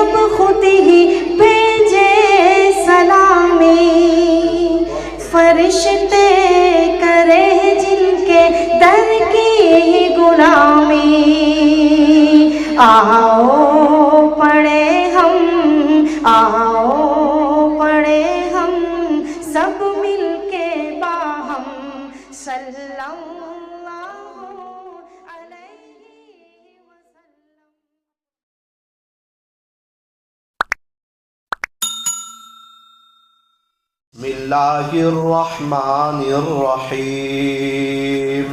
اب خود ہی بھیجے سلامی، فرشتے کرے جن کے در کی غلامی، آؤ پڑھے ہم، آؤ پڑھے ہم سب مل کے باہم صلی اللہ علیہ وسلم۔ بسم اللہ الرحمن الرحیم،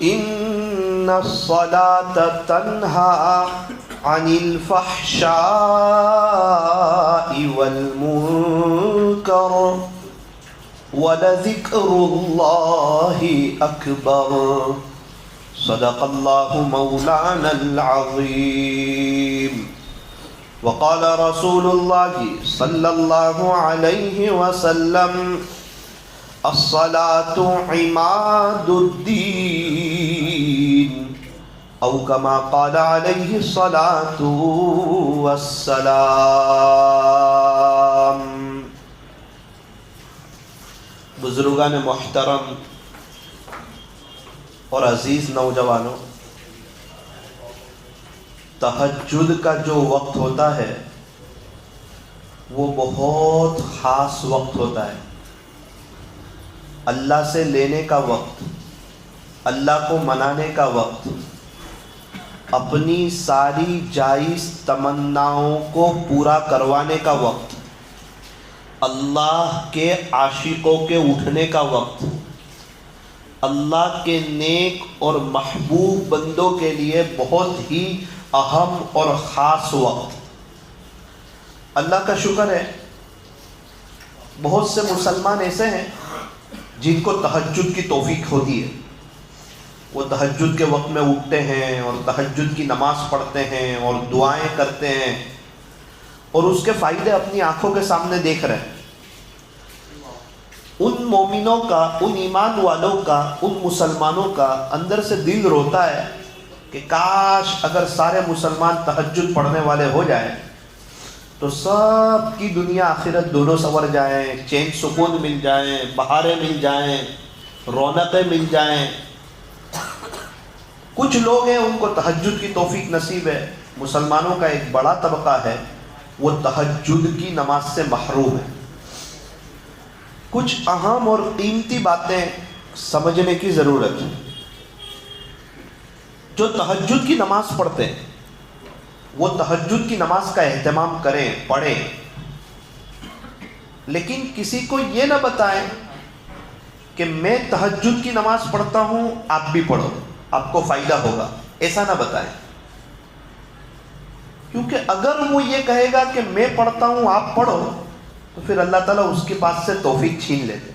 ان الصلاة تنہا عن الفحشاء والمنکر ولذکر اللہ اکبر، صدق اللہ مولانا العظیم۔ وقال رسول اللہ صلی اللہ علیہ وسلم الصلاة عماد الدین، او کما قال علیہ الصلاة والسلام۔ بزرگان محترم اور عزیز نوجوانوں، تہجد کا جو وقت ہوتا ہے وہ بہت خاص وقت ہوتا ہے، اللہ سے لینے کا وقت، اللہ کو منانے کا وقت، اپنی ساری جائز تمناؤں کو پورا کروانے کا وقت، اللہ کے عاشقوں کے اٹھنے کا وقت، اللہ کے نیک اور محبوب بندوں کے لیے بہت ہی اہم اور خاص وقت۔ اللہ کا شکر ہے بہت سے مسلمان ایسے ہیں جن کو تہجد کی توفیق ہوتی ہے، وہ تہجد کے وقت میں اٹھتے ہیں اور تہجد کی نماز پڑھتے ہیں اور دعائیں کرتے ہیں اور اس کے فائدے اپنی آنکھوں کے سامنے دیکھ رہے ہیں۔ ان مومنوں کا، ان ایمان والوں کا، ان مسلمانوں کا اندر سے دل روتا ہے کہ کاش اگر سارے مسلمان تہجد پڑھنے والے ہو جائیں تو سب کی دنیا آخرت دونوں سنور جائیں، چین سکون مل جائیں، بہاریں مل جائیں، رونقیں مل جائیں۔ کچھ لوگ ہیں ان کو تہجد کی توفیق نصیب ہے، مسلمانوں کا ایک بڑا طبقہ ہے وہ تہجد کی نماز سے محروم ہے۔ کچھ اہم اور قیمتی باتیں سمجھنے کی ضرورت ہے۔ جو تہجد کی نماز پڑھتے ہیں وہ تہجد کی نماز کا اہتمام کریں، پڑھیں، لیکن کسی کو یہ نہ بتائیں کہ میں تہجد کی نماز پڑھتا ہوں آپ بھی پڑھو، آپ کو فائدہ ہوگا، ایسا نہ بتائیں، کیونکہ اگر وہ یہ کہے گا کہ میں پڑھتا ہوں آپ پڑھو تو پھر اللہ تعالیٰ اس کے پاس سے توفیق چھین لیتے۔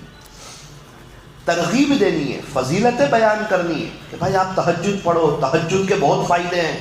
ترغیب دینی ہے، فضیلتیں بیان کرنی ہے کہ بھائی آپ تہجد پڑھو، تہجد کے بہت فائدے ہیں،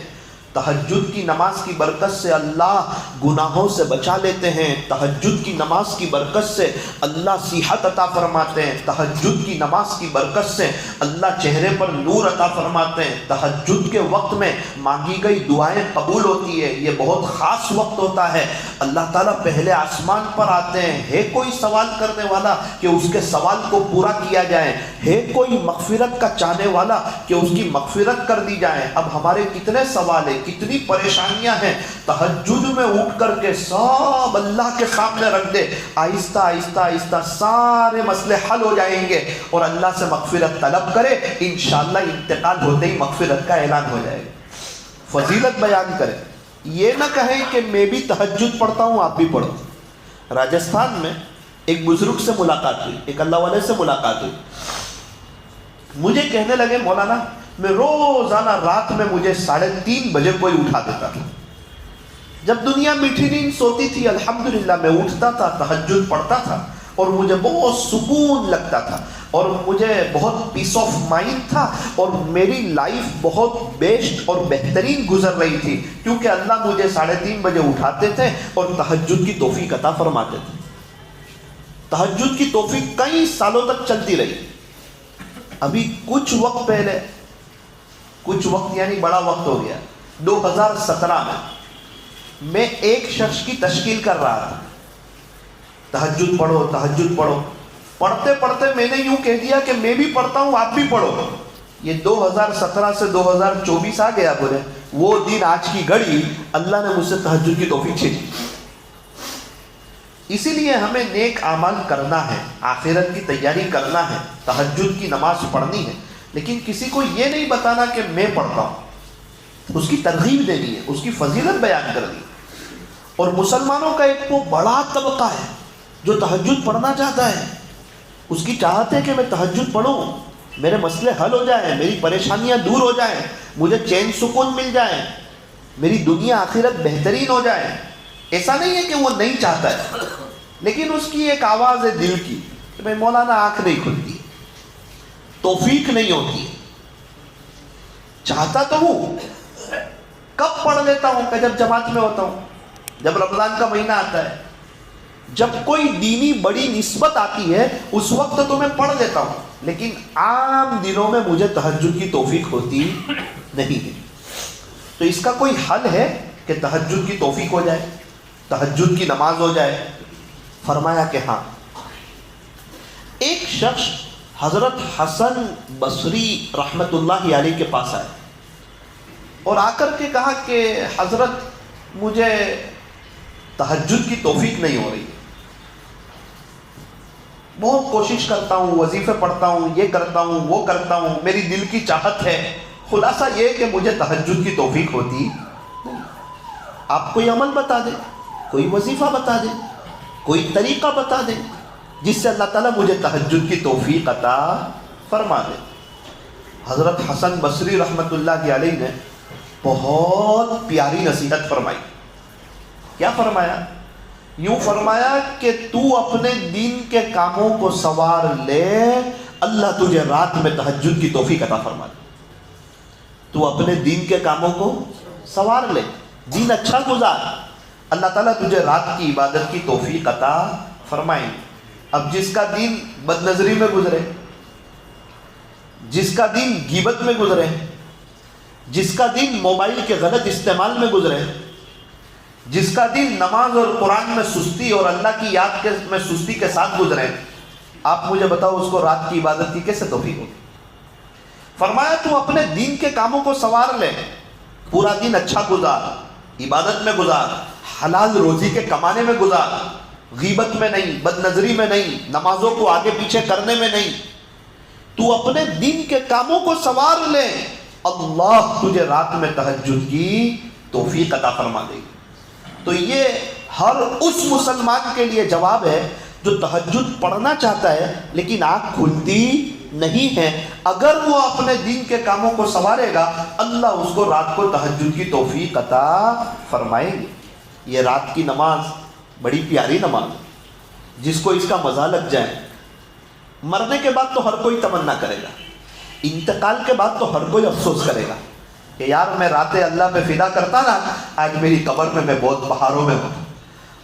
تہجد کی نماز کی برکت سے اللہ گناہوں سے بچا لیتے ہیں، تہجد کی نماز کی برکت سے اللہ صحت عطا فرماتے ہیں، تہجد کی نماز کی برکت سے اللہ چہرے پر نور عطا فرماتے ہیں، تہجد کے وقت میں مانگی گئی دعائیں قبول ہوتی ہے۔ یہ بہت خاص وقت ہوتا ہے، اللہ تعالیٰ پہلے آسمان پر آتے ہیں، ہے کوئی سوال کرنے والا کہ اس کے سوال کو پورا کیا جائے، ہے کوئی مغفرت کا چاہنے والا کہ اس کی مغفرت کر دی جائے۔ اب ہمارے کتنے سوال ہیں، کتنی پریشانیاں ہیں، تہجد میں اٹھ کر کے سب اللہ کے سامنے رکھ دے، آہستہ آہستہ آہستہ سارے مسئلے حل ہو جائیں گے اور اللہ سے مغفرت طلب کرے، انشاءاللہ انتقال ہوتے ہی مغفرت کا اعلان ہو جائے گا۔ فضیلت بیان کرے، یہ نہ کہیں کہ میں بھی تہجد پڑھتا ہوں آپ بھی پڑھو۔ راجستھان میں ایک بزرگ سے ملاقات ہوئی، ایک اللہ والے سے ملاقات ہوئی، مجھے کہنے لگے مولانا میں روزانہ رات میں مجھے 3:30 بجے کوئی اٹھا دیتا تھا، جب دنیا میٹھی نیند سوتی تھی الحمدللہ میں اٹھتا تھا، تہجد پڑھتا تھا اور مجھے بہت سکون لگتا تھا اور مجھے بہت پیس آف مائنڈ تھا اور میری لائف بہت بیسٹ اور بہترین گزر رہی تھی، کیونکہ اللہ مجھے 3:30 بجے اٹھاتے تھے اور تہجد کی توفیق عطا فرماتے تھے۔ تہجد کی توفیق کئی سالوں تک چلتی رہی۔ ابھی کچھ وقت پہلے، کچھ وقت یعنی بڑا وقت ہو گیا، 2017 میں میں ایک شخص کی تشکیل کر رہا تھا، تہجد پڑھو تہجد پڑھو، پڑھتے پڑھتے میں نے یوں کہہ دیا کہ میں بھی پڑھتا ہوں آپ بھی پڑھو. یہ 2017 سے 2024 آ گیا بولے، وہ دن آج کی گھڑی اللہ نے مجھ سے تہجد کی توفیق چھین لی. اسی لیے ہمیں نیک اعمال کرنا ہے، آخرت کی تیاری کرنا ہے، تہجد کی نماز پڑھنی ہے، لیکن کسی کو یہ نہیں بتانا کہ میں پڑھتا ہوں. اس کی ترغیب دینی ہے، اس کی فضیلت بیان کرنی ہے. اور مسلمانوں کا ایک وہ بڑا طبقہ ہے جو تہجد پڑھنا چاہتا ہے، اس کی چاہت ہے کہ میں تہجد پڑھوں، میرے مسئلے حل ہو جائیں، میری پریشانیاں دور ہو جائیں، مجھے چین سکون مل جائے، میری دنیا آخرت بہترین ہو جائے. ایسا نہیں ہے کہ وہ نہیں چاہتا ہے، لیکن اس کی ایک آواز ہے دل کی کہ بھائی مولانا آنکھ نہیں کھلتی، توفیق نہیں ہوتی. چاہتا تو ہوں، کب پڑھ لیتا ہوں کہ جب جماعت میں ہوتا ہوں، جب رمضان کا مہینہ آتا ہے، جب کوئی دینی بڑی نسبت آتی ہے اس وقت تو میں پڑھ لیتا ہوں، لیکن عام دنوں میں مجھے تہجد کی توفیق ہوتی نہیں ہے. تو اس کا کوئی حل ہے کہ تہجد کی توفیق ہو جائے، تہجد کی نماز ہو جائے؟ فرمایا کہ ہاں. ایک شخص حضرت حسن بصری رحمت اللہ علیہ کے پاس آئے اور آ کر کے کہا کہ حضرت مجھے تہجد کی توفیق نہیں ہو رہی، بہت کوشش کرتا ہوں، وظیفے پڑھتا ہوں، یہ کرتا ہوں وہ کرتا ہوں، میری دل کی چاہت ہے، خلاصہ یہ کہ مجھے تہجد کی توفیق ہوتی نہیں. آپ کوئی عمل بتا دیں، کوئی وظیفہ بتا دیں، کوئی طریقہ بتا دیں جس سے اللہ تعالیٰ مجھے تہجد کی توفیق عطا فرما دے. حضرت حسن بصری رحمت اللہ علیہ نے بہت پیاری نصیحت فرمائی. کیا فرمایا؟ یوں فرمایا کہ تو اپنے دین کے کاموں کو سنوار لے، اللہ تجھے رات میں تہجد کی توفیق عطا فرما دے. تو اپنے دین کے کاموں کو سنوار لے، دین اچھا گزار، اللہ تعالیٰ تجھے رات کی عبادت کی توفیق عطا فرمائیں. اب جس کا دین بد نظری میں گزرے، جس کا دین غیبت میں گزرے، جس کا دین موبائل کے غلط استعمال میں گزرے، جس کا دن نماز اور قرآن میں سستی اور اللہ کی یاد میں سستی کے ساتھ گزرے، آپ مجھے بتاؤ اس کو رات کی عبادت کی کیسے توفیق ہوگی؟ فرمایا تو اپنے دین کے کاموں کو سنوار لے، پورا دن اچھا گزار، عبادت میں گزار، حلال روزی کے کمانے میں گزار، غیبت میں نہیں، بد نظری میں نہیں، نمازوں کو آگے پیچھے کرنے میں نہیں. تو اپنے دین کے کاموں کو سنوار لے، اللہ تجھے رات میں تہجد کی توفیق عطا فرما دے گی. تو یہ ہر اس مسلمان کے لیے جواب ہے جو تہجد پڑھنا چاہتا ہے لیکن آنکھ کھلتی نہیں ہے. اگر وہ اپنے دین کے کاموں کو سنوارے گا، اللہ اس کو رات کو تہجد کی توفیق عطا فرمائیں گے. یہ رات کی نماز بڑی پیاری نماز ہے، جس کو اس کا مزہ لگ جائے. مرنے کے بعد تو ہر کوئی تمنا کرے گا، انتقال کے بعد تو ہر کوئی افسوس کرے گا کہ یار میں راتیں اللہ پہ فدا کرتا نا، آج میری قبر میں بہت بہاروں میں ہوں.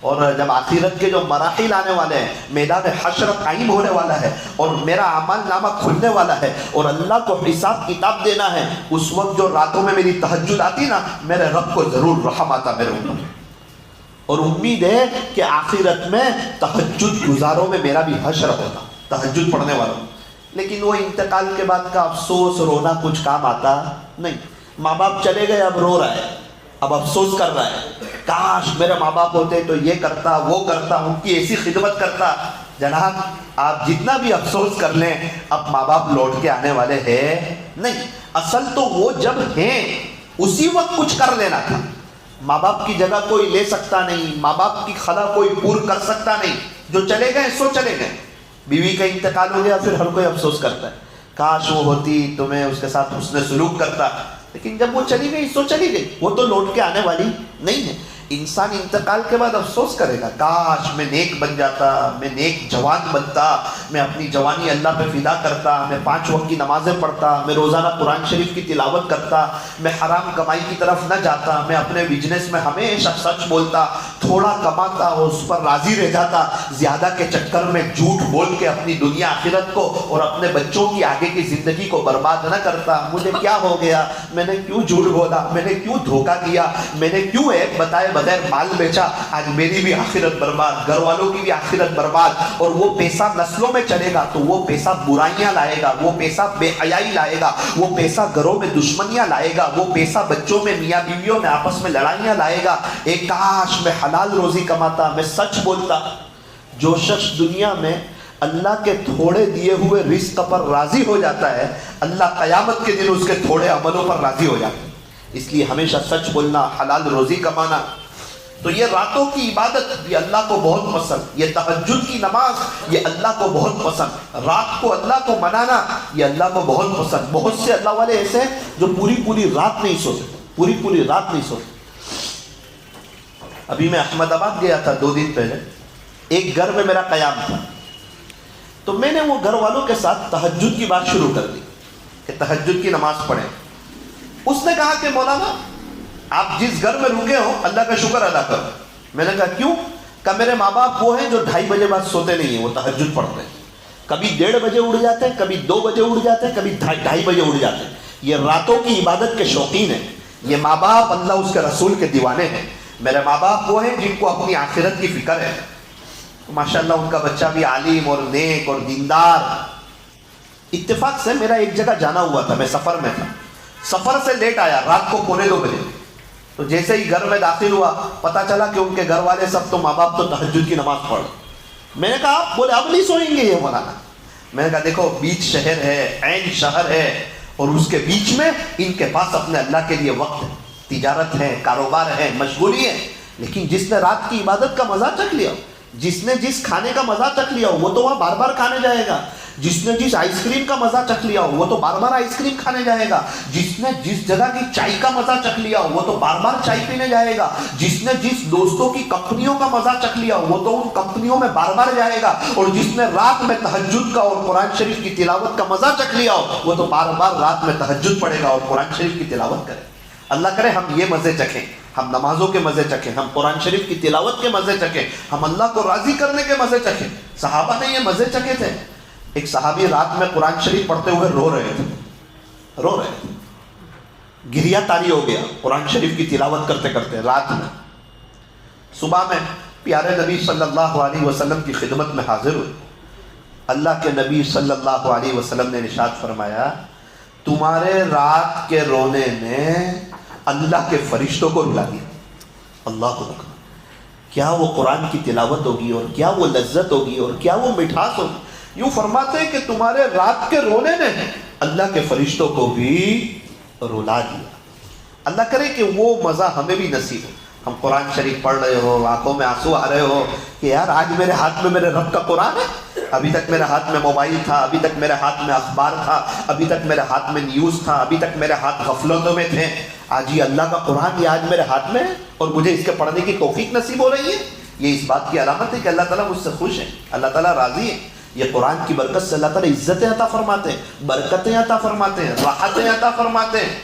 اور جب آخرت کے جو مراحل آنے والے ہیں، میدان حشر قائم ہونے والا ہے اور میرا اعمال نامہ کھلنے والا ہے اور اللہ کو حساب کتاب دینا ہے، اس وقت جو راتوں میں میری تہجد آتی نا، میرے رب کو ضرور رحم آتا میرے اوپر. اور امید ہے کہ آخرت میں تہجد گزاروں میں میرا بھی حشر ہوتا، تہجد پڑھنے والوں. لیکن وہ انتقال کے بعد کا افسوس رونا کچھ کام آتا نہیں. ماں باپ چلے گئے، اب رو رہا ہے، اب افسوس کر رہا ہے، کاش میرے ماں باپ ہوتے تو یہ کرتا وہ کرتا، ان کی ایسی خدمت کرتا. جناب آپ جتنا بھی افسوس کر لیں، اب ماں باپ لوٹ کے آنے والے ہیں نہیں. اصل تو وہ جب ہیں اسی وقت کچھ کر لینا تھا. ماں باپ کی جگہ کوئی لے سکتا نہیں، ماں باپ کی خلا کوئی پور کر سکتا نہیں. جو چلے گئے سو چلے گئے. بیوی کا انتقال ہو گیا، پھر ہر کوئی افسوس کرتا ہے، کاش وہ ہوتی تو میں اس کے ساتھ حسن سلوک کرتا. لیکن جب وہ چلی گئی سو چلی گئی، وہ تو لوٹ کے آنے والی نہیں ہے. انسان انتقال کے بعد افسوس کرے گا، کاش میں نیک بن جاتا، میں نیک جوان بنتا، میں اپنی جوانی اللہ پہ فدا کرتا، میں 5 وقت کی نمازیں پڑھتا، میں روزانہ قرآن شریف کی تلاوت کرتا، میں حرام کمائی کی طرف نہ جاتا، میں اپنے بزنس میں ہمیشہ سچ بولتا، تھوڑا کماتا اور اس پر راضی رہ جاتا, زیادہ کے چکر میں جھوٹ بول کے اپنی دنیا آخرت کو اور اپنے بچوں کی آگے کی زندگی کو برباد نہ کرتا. مجھے کیا ہو گیا, میں نے کیوں جھوٹ بولا, میں نے کیوں دھوکہ دیا, میں نے کیوں ایک بتائے بغیر مال بیچا, آج میری بھی آخرت برباد, گھر والوں کی بھی آخرت برباد. اور وہ پیسہ نسلوں میں چلے گا تو وہ پیسہ برائیاں لائے گا, وہ پیسہ بے حیائی لائے گا, وہ پیسہ گھروں میں دشمنیاں لائے گا, وہ پیسہ بچوں میں میاں بیویوں میں آپس میں لڑائیاں لائے گا. ایک کاش میں حلال روزی کماتا, میں سچ بولتا. جو شخص دنیا میں اللہ کے تھوڑے دیے ہوئے رزق پر راضی ہو جاتا ہے, اللہ قیامت کے دن اس کے تھوڑے عملوں پر راضی ہو جاتا ہے. اس لیے ہمیشہ سچ بولنا, حلال روزی کمانا. تو یہ راتوں کی عبادت یہ اللہ کو بہت پسند, یہ تہجد کی نماز یہ اللہ کو بہت پسند, رات کو اللہ کو منانا یہ اللہ کو بہت پسند. بہت سے اللہ والے ایسے ہیں جو پوری رات نہیں سوتے, پوری رات نہیں سوتے. ابھی میں احمد آباد گیا تھا 2 دن پہلے, ایک گھر میں میرا قیام تھا, تو میں نے وہ گھر والوں کے ساتھ تہجد کی بات شروع کر دی کہ تہجد کی نماز پڑھیں. اس نے کہا کہ مولانا آپ جس گھر میں رکے ہو اللہ کا شکر ادا کرو. میں نے کہا کیوں؟ کہ میرے ماں باپ وہ ہیں جو 2:30 بجے بعد سوتے نہیں ہیں, وہ تہجد پڑھتے ہیں. کبھی 1:30 بجے اٹھ جاتے ہیں, کبھی 2 بجے اٹھ جاتے ہیں, کبھی 2:30 بجے اٹھ جاتے ہیں. یہ راتوں کی عبادت کے شوقین ہیں. یہ ماں باپ اللہ اس کے رسول کے دیوانے ہیں. میرے ماں باپ وہ ہیں جن کو اپنی آخرت کی فکر ہے. ماشاءاللہ ان کا بچہ بھی عالم اور نیک اور دیندار. اتفاق سے میرا ایک جگہ جانا ہوا تھا, میں سفر میں تھا, سفر سے لیٹ آیا, رات کو 1:45 بجے. تو جیسے ہی گھر میں داخل ہوا پتا چلا کہ ان کے گھر والے سب تو ماں باپ تو تہجد کی نماز پڑھ. میں نے کہا بولے اب نہیں سوئیں گے یہ مولانا؟ میں نے کہا دیکھو بیچ شہر ہے, عین شہر ہے, اور اس کے بیچ میں ان کے پاس اپنے اللہ کے لیے وقت ہے, تجارت ہے, کاروبار ہے, مشغولی ہے. لیکن جس نے رات کی عبادت کا مزہ چکھ لیا, جس نے جس کھانے کا مزہ چکھ لیا وہ تو وہاں بار بار کھانے جائے گا. جس نے جس آئس کریم کا مزہ چکھ لیا وہ تو بار بار آئس کریم کھانے جائے گا. جس نے جس جگہ کی چائے کا مزہ چکھ لیا وہ تو بار بار چائے پینے جائے گا. جس نے جس دوستوں کی کمپنیوں کا مزہ چکھ لیا وہ تو ان کمپنیوں میں بار بار جائے گا. اور جس نے رات میں تہجد کا اور قرآن شریف کی تلاوت کا مزہ چکھ لیا وہ تو بار بار رات میں تہجد پڑھے گا اور قرآن شریف کی تلاوت کرے. اللہ کرے ہم یہ مزے چکھیں, ہم نمازوں کے مزے چکھیں, ہم قرآن شریف کی تلاوت کے مزے چکھیں, ہم اللہ کو راضی کرنے کے مزے چکھیں. صحابہ نے یہ مزے چکھے تھے. ایک صحابی رات میں قرآن شریف پڑھتے ہوئے رو رہے تھے, گریا تاری ہو گیا قرآن شریف کی تلاوت کرتے کرتے رات میں. صبح میں پیارے نبی صلی اللہ علیہ وسلم کی خدمت میں حاضر ہوئے. اللہ کے نبی صلی اللہ علیہ وسلم نے ارشاد فرمایا تمہارے رات کے رونے نے اللہ کے فرشتوں کو رلا دیا. اللہ اکبر. کیا وہ قرآن کی تلاوت ہوگی, اور کیا وہ لذت ہوگی, اور کیا وہ مٹھاس ہوگی. یوں فرماتے ہیں کہ تمہارے رات کے رونے نے اللہ کے فرشتوں کو بھی رلا دیا. اللہ کرے کہ وہ مزہ ہمیں بھی نصیب ہو. ہم قرآن شریف پڑھ رہے ہو, آنکھوں میں آنسو آ رہے ہو کہ یار آج میرے ہاتھ میں میرے رب کا قرآن ہے. ابھی تک میرے ہاتھ میں موبائل تھا, ابھی تک میرے ہاتھ میں اخبار تھا, ابھی تک میرے ہاتھ میں نیوز تھا, ابھی تک میرے ہاتھ غفلتوں میں تھے. آج یہ اللہ کا قرآن یہ آج میرے ہاتھ میں ہے اور مجھے اس کے پڑھنے کی توفیق نصیب ہو رہی ہے. یہ اس بات کی علامت ہے کہ اللہ تعالیٰ مجھ سے خوش ہے, اللہ تعالیٰ راضی ہے. یہ قرآن کی برکت سے اللہ تعالیٰ عزتیں عطا فرماتے ہیں, برکتیں عطا فرماتے ہیں, راحتیں عطا فرماتے ہیں.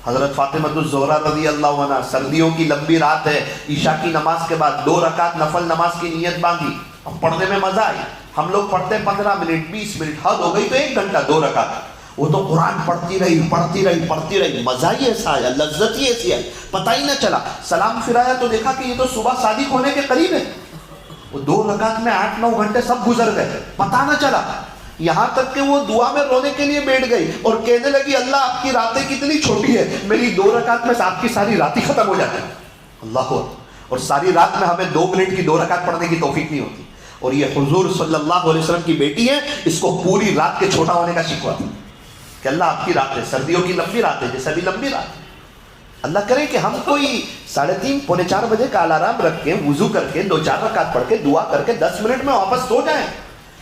حضرت فاطمہ الزہرا رضی اللہ عنہ, سردیوں کی لمبی رات ہے, عشاء کی نماز کے بعد 2 رکعت نفل نماز کی نیت باندھی. اب پڑھنے میں مزہ آئی. ہم لوگ پڑھتے 15 منٹ 20 منٹ, حد ہو گئی تو 1 گھنٹہ 2 رکعت. وہ تو قرآن پڑھتی رہی, مزہ ہی ایسا آیا, لذت ہی ایسی آئی, پتہ ہی نہ چلا. سلام پھرایا تو دیکھا کہ یہ تو صبح صادق ہونے کے قریب ہے. وہ 2 رکعت میں 8-9 گھنٹے سب گزر گئے, پتہ نہ چلا. یہاں تک کہ وہ دعا میں رونے کے لیے بیٹھ گئی اور کہنے لگی اللہ آپ کی راتیں کتنی چھوٹی ہے, میری 2 رکعت میں آپ کی ساری راتیں ختم ہو جاتی ہیں. اللہ. اور ساری رات میں ہمیں 2 منٹ کی 2 رکعت پڑھنے کی توفیق نہیں ہوتی. اور یہ حضور صلی اللہ علیہ وسلم کی بیٹی ہے, اس کو پوری رات کے چھوٹا ہونے کا شکوہ تھا کہ اللہ آپ کی رات ہے, سردیوں کی لمبی رات ہے جیسے ابھی لمبی رات ہے. اللہ کرے کہ ہم کوئی 3:30 پونے 4 بجے کا الارم رکھ کے وضو کر کے 2-4 رکعت پڑھ کے دعا کر کے 10 منٹ میں واپس سو جائیں.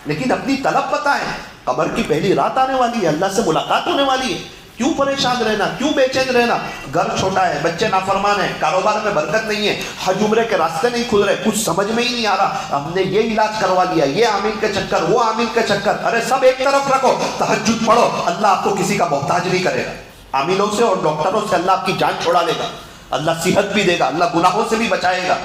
لیکن اپنی طلب بتائیں, قبر کی پہلی رات آنے والی ہے, اللہ سے ملاقات ہونے والی ہے. کیوں پریشان رہنا, کیوں بے چین رہنا. گھر چھوٹا ہے, بچے نافرمان ہیں, کاروبار میں برکت نہیں ہے, حج عمرے کے راستے نہیں کھل رہے, کچھ سمجھ میں ہی نہیں آ رہا. ہم نے یہ علاج کروا لیا, یہ عامل کے چکر, وہ عامل کے چکر. ارے سب ایک طرف رکھو, تہجد پڑھو, اللہ آپ کو کسی کا محتاج نہیں کرے گا. عاملوں سے اور ڈاکٹروں سے اللہ آپ کی جان چھوڑا لے گا. اللہ صحت بھی دے گا, اللہ گناہوں سے بھی بچائے گا.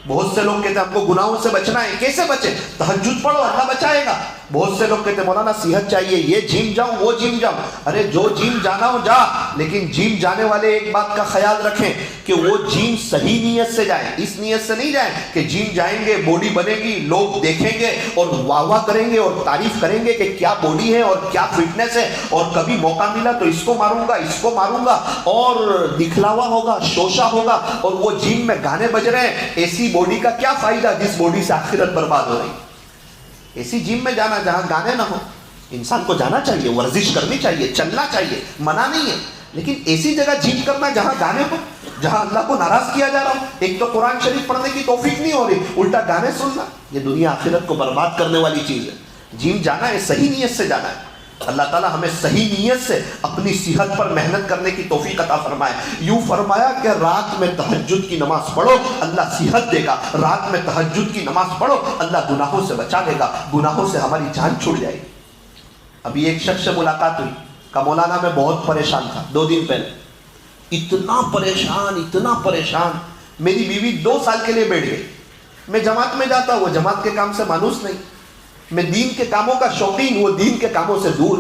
بہت سے لوگ کہتے ہیں ہم کو گناہوں سے بچنا ہے, کیسے بچے؟ تہجد پڑھو, اللہ بچائے گا. بہت سے لوگ کہتے ہیں مولانا صحت چاہیے, یہ جم جاؤں وہ جم جاؤں. ارے جو جم جانا ہو جا, لیکن جم جانے والے ایک بات کا خیال رکھیں کہ وہ جم صحیح نیت سے جائیں, اس نیت سے نہیں جائیں کہ جم جائیں گے باڈی بنے گی, لوگ دیکھیں گے اور واہ واہ کریں گے اور تعریف کریں گے کہ کیا باڈی ہے اور کیا فٹنس ہے, اور کبھی موقع ملا تو اس کو ماروں گا اس کو ماروں گا, اور دکھلاوا ہوگا, شوشہ ہوگا, اور وہ جم میں گانے بج رہے ہیں. ایسی باڈی کا کیا فائدہ جس باڈی سے آخرت برباد ہو رہی. ایسی جم میں جانا جہاں گانے نہ ہو. انسان کو جانا چاہیے, ورزش کرنی چاہیے, چلنا چاہیے, منع نہیں ہے, لیکن ایسی جگہ جم کرنا جہاں گانے ہو, جہاں اللہ کو ناراض کیا جا رہا ہو. ایک تو قرآن شریف پڑھنے کی توفیق نہیں ہو رہی, الٹا گانے سننا, یہ دنیا آخرت کو برباد کرنے والی چیز ہے. جم جانا ہے, صحیح نیت سے جانا ہے. اللہ تعالیٰ ہمیں صحیح نیت سے اپنی صحت پر محنت کرنے کی توفیق عطا فرمائے. یوں فرمایا کہ رات میں تہجد کی نماز پڑھو, اللہ صحت دے گا. رات میں تہجد کی نماز پڑھو, اللہ گناہوں سے بچا لے گا, گناہوں سے ہماری جان چھوٹ جائے گی. ابھی ایک شخص سے ملاقات ہوئی, کہا مولانا میں بہت پریشان تھا 2 دن پہلے, اتنا پریشان. میری بیوی 2 سال کے لیے بیٹھ گئی. میں جماعت میں جاتا ہوں, وہ جماعت کے کام سے مانوس نہیں. میں دین کے کاموں کا شوقین, وہ دین کے کاموں سے دور.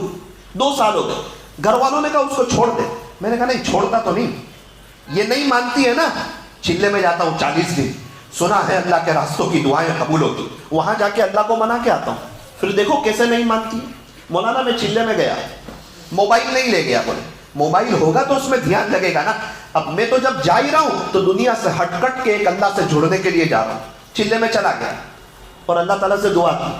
2 سال ہو گئے. گھر والوں نے کہا اس کو چھوڑ دے. میں نے کہا نہیں, چھوڑتا تو نہیں, یہ نہیں مانتی ہے نا. چلے میں جاتا ہوں 40 دن, سنا ہے اللہ کے راستوں کی دعائیں قبول ہوتی, وہاں جا کے اللہ کو منا کے آتا ہوں. پھر دیکھو کیسے نہیں مانتی. مولانا میں چلے میں گیا, موبائل نہیں لے گیا. بولے موبائل ہوگا تو اس میں دھیان لگے گا نا. اب میں تو جب جا ہی رہا ہوں تو دنیا سے ہٹ کٹ کے ایک اللہ سے جڑنے کے لیے جا رہا ہوں. چلے میں چلا گیا اور اللہ تعالیٰ سے دعا کی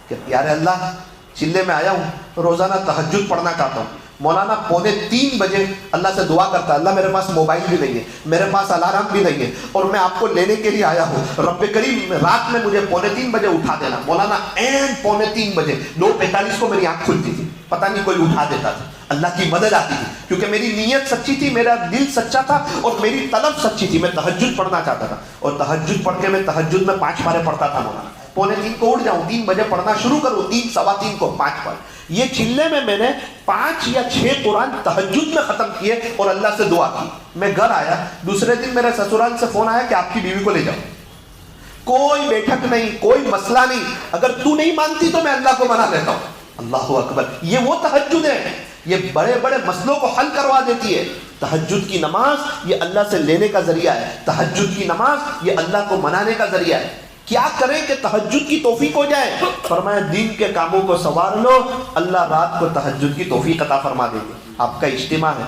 کہ پیارے اللہ, چلے میں آیا ہوں, روزانہ تہجد پڑھنا چاہتا ہوں. مولانا 2:45 بجے اللہ سے دعا کرتا, اللہ میرے پاس موبائل بھی نہیں ہے, میرے پاس الارم بھی نہیں ہے, اور میں آپ کو لینے کے لیے آیا ہوں. رب کریم رات میں مجھے 2:45 بجے اٹھا دینا. مولانا این 2:45 بجے 2:45 کو میری آنکھ کھلتی تھی, پتہ نہیں کوئی اٹھا دیتا تھا. اللہ کی مدد آتی تھی, کیونکہ میری نیت سچی تھی, میرا دل سچا تھا, اور میری طلب سچی تھی. میں تہجد پڑھنا چاہتا تھا, اور تہجد پڑھ کے میں تہجد میں 5 پارے پڑھتا تھا. مولانا 2:45 کو اٹھ جاؤں, 3 بجے پڑھنا شروع کروں, 3 سوا 3 کو 5 پارے. یہ چلے میں نے 5 یا 6 قرآن تہجد میں ختم کیے اور اللہ سے دعا کی. میں گھر آیا, دوسرے دن میرے سسرال سے فون آیا کہ آپ کی بیوی کو لے جاؤ. کوئی بیٹھک نہیں, کوئی مسئلہ نہیں, اگر تو نہیں مانتی تو میں اللہ کو منا لیتا ہوں. اللہ اکبر. یہ وہ تہجد ہے, یہ بڑے بڑے مسئلوں کو حل کروا دیتی ہے. تہجد کی نماز یہ اللہ سے لینے کا ذریعہ ہے. تہجد کی نماز یہ اللہ کو منانے کا ذریعہ ہے. کیا کریں کہ تہجد کی توفیق ہو جائے؟ فرمایا دین کے کاموں کو سنوار لو, اللہ رات کو تہجد کی توفیق عطا فرما دے گے. آپ کا اجتماع ہے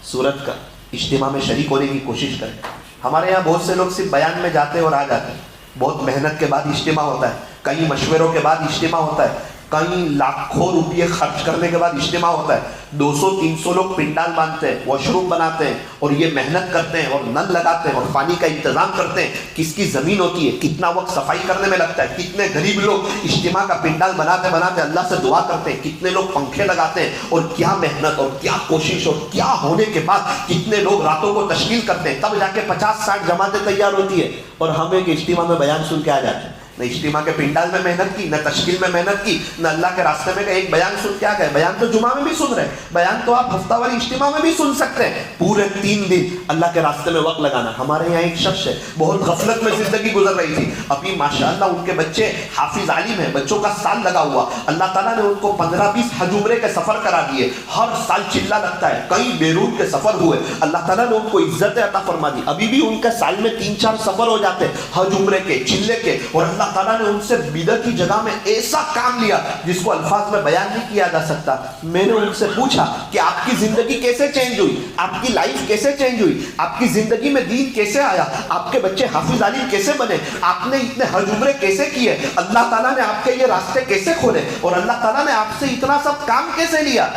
سورت کا, اجتماع میں شریک ہونے کی کوشش کریں. ہمارے یہاں بہت سے لوگ صرف بیان میں جاتے اور آ جاتے ہیں. بہت محنت کے بعد اجتماع ہوتا ہے, کئی مشوروں کے بعد اجتماع ہوتا ہے, کئی لاکھوں روپئے خرچ کرنے کے بعد اجتماع ہوتا ہے. 200-300 لوگ پنڈال باندھتے ہیں, واش روم بناتے ہیں, اور یہ محنت کرتے ہیں, اور نل لگاتے ہیں, اور پانی کا انتظام کرتے ہیں. کس کی زمین ہوتی ہے, کتنا وقت صفائی کرنے میں لگتا ہے. کتنے غریب لوگ اجتماع کا پنڈال بناتے بناتے اللہ سے دعا کرتے ہیں. کتنے لوگ پنکھے لگاتے ہیں, اور کیا محنت اور کیا کوشش, اور کیا ہونے کے بعد کتنے لوگ راتوں کو تشکیل کرتے ہیں. تب جا کے 50-60 جماعتیں تیار ہوتی ہے, اور ہم ایک اجتماع میں بیان سن کے آ جاتے ہیں. نہ اجتماع کے پنڈال میں محنت کی, نہ تشکیل میں محنت کی, نہ اللہ کے راستے میں ایک بیان سن کے آ گئے. بیان تو جمعہ میں بھی سن رہے, بیان تو آپ ہفتہ واری اجتماع میں بھی سن سکتے ہیں. پورے 3 دن اللہ کے راستے میں وقت لگانا. ہمارے یہاں ایک شخص ہے, بہت غفلت میں زندگی گزر رہی تھی. ابھی ماشاءاللہ ان کے بچے حافظ عالم ہیں, بچوں کا سال لگا ہوا. اللہ تعالیٰ نے ان کو 15-20 حج عمرے کے سفر کرا دیے. ہر سال چلا لگتا ہے, کئی بیرون کے سفر ہوئے. اللہ تعالیٰ نے ان کو عزت عطا فرما دی. ابھی بھی ان کے سال میں 3-4 سفر ہو جاتے ہیں, حج عمرے کے, چلے کے. اور اللہ تعالیٰ نے ان سے بدعت کی جگہ میں ایسا کام لیا جس کو الفاظ میں بیان نہیں کیا جا سکتا. میں نے ان سے پوچھا کہ آپ کی زندگی کیسے چینج ہوئی, آپ کی لائف کیسے چینج ہوئی, آپ کی زندگی میں دین کیسے آیا, آپ کے بچے حافظ عالم کیسے بنے, آپ نے اتنے حج عمرے کیسے کیے, اللہ تعالیٰ نے آپ کے یہ راستے کیسے کھولے, اور اللہ تعالیٰ نے آپ سے اتنا سب کام کیسے لیا.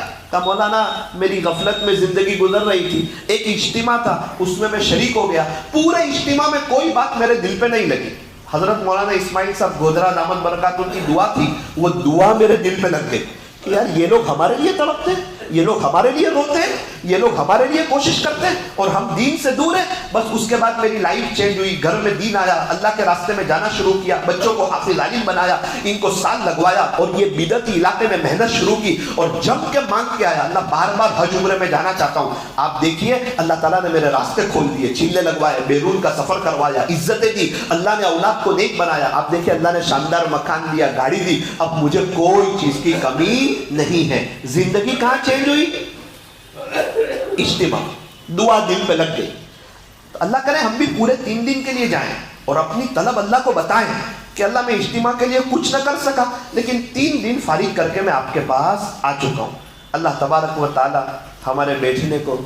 مولانا میری غفلت میں زندگی گزر رہی تھی, ایک اجتماع تھا, اس میں شریک ہو گیا. پورے اجتماع میں کوئی بات میرے دل پہ نہیں لگی. حضرت مولانا اسماعیل صاحب گودرا دامت برکات ان کی دعا تھی, وہ دعا میرے دل پہ لگ گئی کہ یار یہ لوگ ہمارے لیے تڑپتے ہیں, یہ لوگ ہمارے لیے روتے ہیں, یہ لوگ ہمارے لیے کوشش کرتے ہیں اور ہم دین سے دور ہیں. بس اس کے بعد میری لائف چینج ہوئی, گھر میں دین آیا, اللہ کے راستے میں جانا شروع کیا, بچوں کو حافظ عالم بنایا, ان کو سال لگوایا اور یہ بدعتی علاقے میں محنت شروع کی اور جم کے مانگ کے آیا, اللہ بار بار حج عمرے میں جانا چاہتا ہوں. آپ دیکھیے اللہ تعالیٰ نے میرے راستے کھول دیے, چیلے لگوائے, بیرون کا سفر کروایا, عزتیں دی, اللہ نے اولاد کو نیک بنایا. آپ دیکھیے اللہ نے شاندار مکان دیا, گاڑی دی, اب مجھے کوئی چیز کی کمی نہیں ہے. زندگی کہاں چینج ہوئی؟ اجتماع, دعا دل پہ لگ گئی. اللہ کرے ہم بھی پورے 3 دن کے لیے جائیں اور اپنی طلب اللہ کو بتائیں کہ اللہ میں اجتماع کے لیے کچھ نہ کر سکا لیکن 3 دن فارغ کر کے میں آپ کے پاس آ چکا ہوں. اللہ تبارک و تعالی ہمارے بیٹھنے کو.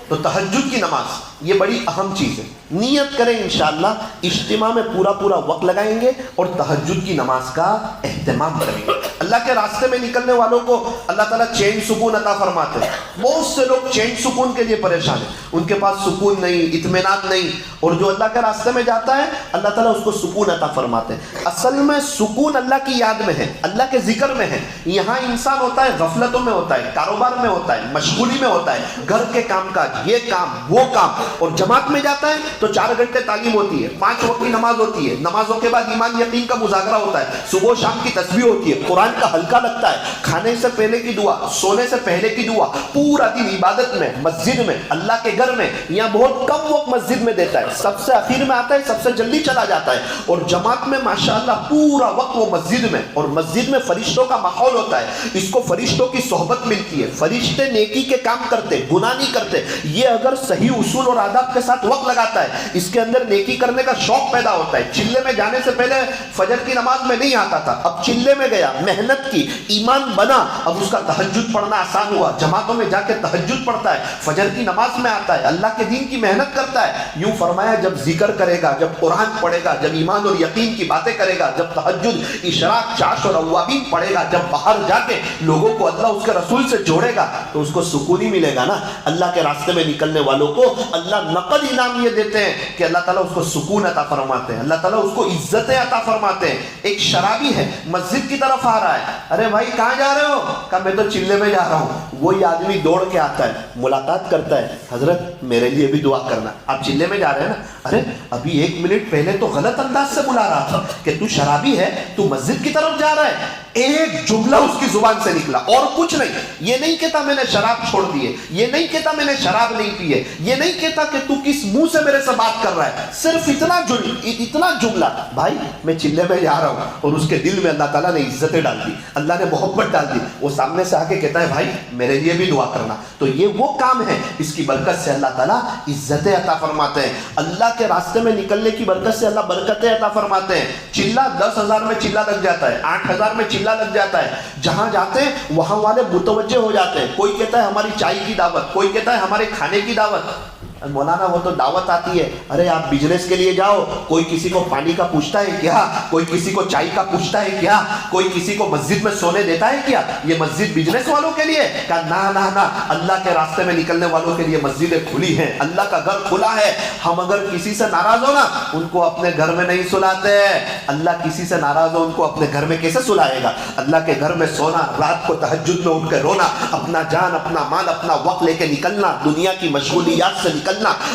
تو تہجد کی نماز یہ بڑی اہم چیز ہے. نیت کریں انشاءاللہ اجتماع میں پورا وقت لگائیں گے اور تہجد کی نماز کا اہتمام کریں گے. اللہ کے راستے میں نکلنے والوں کو اللہ تعالیٰ چین سکون عطا فرماتے ہیں. بہت سے لوگ چین سکون کے لیے پریشان ہیں, ان کے پاس سکون نہیں, اطمینان نہیں, اور جو اللہ کے راستے میں جاتا ہے اللہ تعالیٰ اس کو سکون عطا فرماتے ہیں. اصل میں سکون اللہ کی یاد میں ہے, اللہ کے ذکر میں ہے. یہاں انسان ہوتا ہے غفلتوں میں ہوتا ہے, کاروبار میں ہوتا ہے, مشغولی میں ہوتا ہے, گھر کے کام کاج, یہ کام وہ کام, اور جماعت میں جاتا ہے تو 4 گھنٹے تعلیم ہوتی ہے, 5 وقت کی نماز ہوتی ہے, نمازوں کے بعد ایمان یقین کا مذاکرہ ہوتا ہے, صبح و شام کی تسبیح ہوتی ہے, قرآن کا حلقہ لگتا ہے, کھانے سے پہلے کی دعا, سونے سے پہلے کی دعا, پورا دن عبادت میں, مسجد میں, اللہ کے گھر میں. یہاں بہت کم وقت مسجد میں دیتا ہے, سب سے اخیر میں آتا ہے, سب سے جلدی چلا جاتا ہے. اور جماعت میں ماشاءاللہ پورا وقت وہ مسجد میں, اور مسجد میں فرشتوں کا ماحول ہوتا ہے, اس کو فرشتوں کی صحبت ملتی ہے, فرشتے نیکی کے کام کرتے, گناہ نہیں کرتے. یہ اگر صحیح اصول اور آداب کے ساتھ وقت لگاتا ہے اس کے اندر نیکی کرنے کا شوق پیدا ہوتا ہے. چلے میں جانے سے پہلے فجر کی نماز میں نہیں آتا تھا, اب چلے میں گیا, محنت کی, ایمان بنا, اب اس کا تہجد پڑھنا آسان ہوا, جماعتوں میں جا کے تہجد پڑھتا ہے, فجر کی نماز میں آتا ہے, اللہ کے دین کی محنت کرتا ہے. یوں فرمایا جب ذکر کرے گا, جب قرآن پڑھے گا, جب ایمان اور یقین کی باتیں کرے گا, جب تہجد, اشراق, چاش اور اوابین پڑھے گا, جب باہر جا کے لوگوں کو اللہ اس کے رسول سے جوڑے گا تو اس کو سکون ہی ملے گا نا. اللہ کے راستے میں نکلنے والوں کو اللہ نقد انعام یہ دیتے ہیں کہ اللہ تعالیٰ اس کو سکون عطا فرماتے ہیں, اللہ تعالیٰ اس کو عزتیں عطا فرماتے ہیں. ایک شرابی ہے, مسجد کی طرف آ رہا ہے, ارے بھائی کہاں جا رہے ہو؟ کہا میں تو چلے میں جا رہا ہوں. وہی آدمی دوڑ کے آتا ہے, ملاقات کرتا ہے, حضرت میرے لیے بھی دعا کرنا. آپ چلے میں جا رہے ہیں نا, ارے ابھی 1 منٹ پہلے تو غلط انداز سے بلا رہا تھا کہ تو شرابی ہے, تو مسجد کی طرف جا رہا ہے. ایک جملہ اس کی زبان سے نکلا اور کچھ نہیں. یہ نہیں کہتا میں نے شراب چھوڑ دیے, یہ نہیں کہتا میں نے شراب نہیں پیے, یہ نہیں کہتا کہ تو کس منہ سے میرے سے بات کر رہا ہے. صرف اتنا جملہ, بھائی میں چلے میں جا رہا ہوں, اور اس کے دل میں اللہ تعالیٰ نے عزتیں ڈال دی, اللہ نے محبت ڈال دی. وہ سامنے سے آ کے کہتا ہے بھائی میرے لیے بھی دعا کرنا. تو یہ وہ کام ہے, اس کی برکت سے اللہ تعالیٰ عزتیں عطا فرماتے ہیں. اللہ کے راستے میں نکلنے کی برکت سے اللہ برکتیں عطا فرماتے ہیں. چلہ 10,000 میں چلہ لگ جاتا ہے, 8,000 میں چلہ لگ جاتا ہے. جہاں جاتے ہیں وہاں والے متوجہ ہو جاتے ہیں. کوئی کہتا ہے ہماری چائے کی دعوت, کوئی کہتا ہے ہمارے کھانے کی دعوت. مولانا وہ تو دعوت آتی ہے, ارے آپ بزنس کے لیے جاؤ, کوئی کسی کو پانی کا پوچھتا ہے کیا, کوئی کسی کو چائے کا پوچھتا ہے کیا, کوئی کسی کو مسجد میں سونے دیتا ہے کیا؟ یہ مسجد بزنس والوں کے لیے. کہا نا, اللہ کے راستے میں نکلنے والوں کے لیے مسجدیں کھلی ہیں, اللہ کا گھر کھلا ہے. ہم اگر کسی سے ناراض ہو نا, ان کو اپنے گھر میں نہیں سلاتے. اللہ کسی سے ناراض ہو ان کو اپنے گھر میں کیسے سلائے گا؟ اللہ کے گھر میں سونا, رات کو تہجد میں اٹھ کے رونا, اپنا جان, اپنا مال, اپنا وقت لے کے نکلنا, دنیا کی مشغولیات سے نکلنا,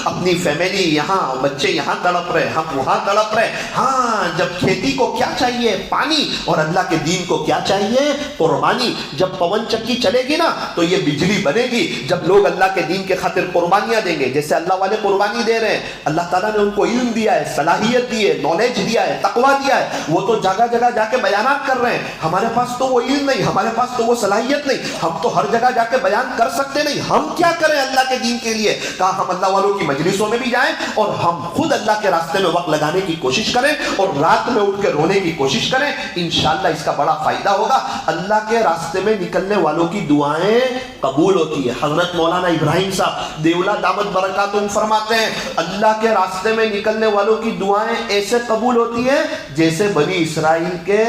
اپنی فیملی یہاں, بچے یہاں تڑپ رہے, ہم وہاں تڑپ رہے. ہاں جب کھیتی کو کیا چاہیے؟ پانی. اور اللہ کے دین کو کیا چاہیے؟ قربانی. جب پون چکی چلے گی نا تو یہ بجلی بنے گی. جب لوگ اللہ کے دین کے خاطر قربانیاں دیں گے, جیسے اللہ والے قربانی دے رہے ہیں, اللہ تعالیٰ نے ان کو علم دیا ہے, صلاحیت دی ہے, نالج دیا ہے, تقویٰ دیا ہے, وہ تو جگہ جگہ جا کے بیانات کر رہے ہیں. ہمارے پاس تو وہ علم نہیں, ہمارے پاس تو وہ صلاحیت نہیں, ہم تو ہر جگہ جا کے بیان کر سکتے نہیں. ہم کیا کریں اللہ کے دین کے لیے؟ کہا ہم اللہ والوں کی مجلسوں میں بھی جائیں اور ہم خود اللہ کے راستے میں وقت لگانے کی کوشش کریں اور رات میں اٹھ کے رونے کی کوشش کریں. انشاءاللہ اس کا بڑا فائدہ ہوگا. اللہ کے راستے میں نکلنے والوں کی دعائیں قبول ہوتی ہے. حضرت مولانا ابراہیم صاحب دیولہ دامت برکاتہم فرماتے ہیں, اللہ کے راستے میں نکلنے والوں کی دعائیں ایسے قبول ہوتی ہے جیسے بنی اسرائیل کے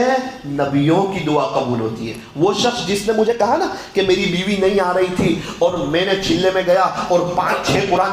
نبیوں کی دعا قبول ہوتی ہے. وہ شخص جس نے مجھے کہا نا کہ میری بیوی نہیں آ رہی تھی اور میں نے چلے میں گیا اور 5-6 قرآن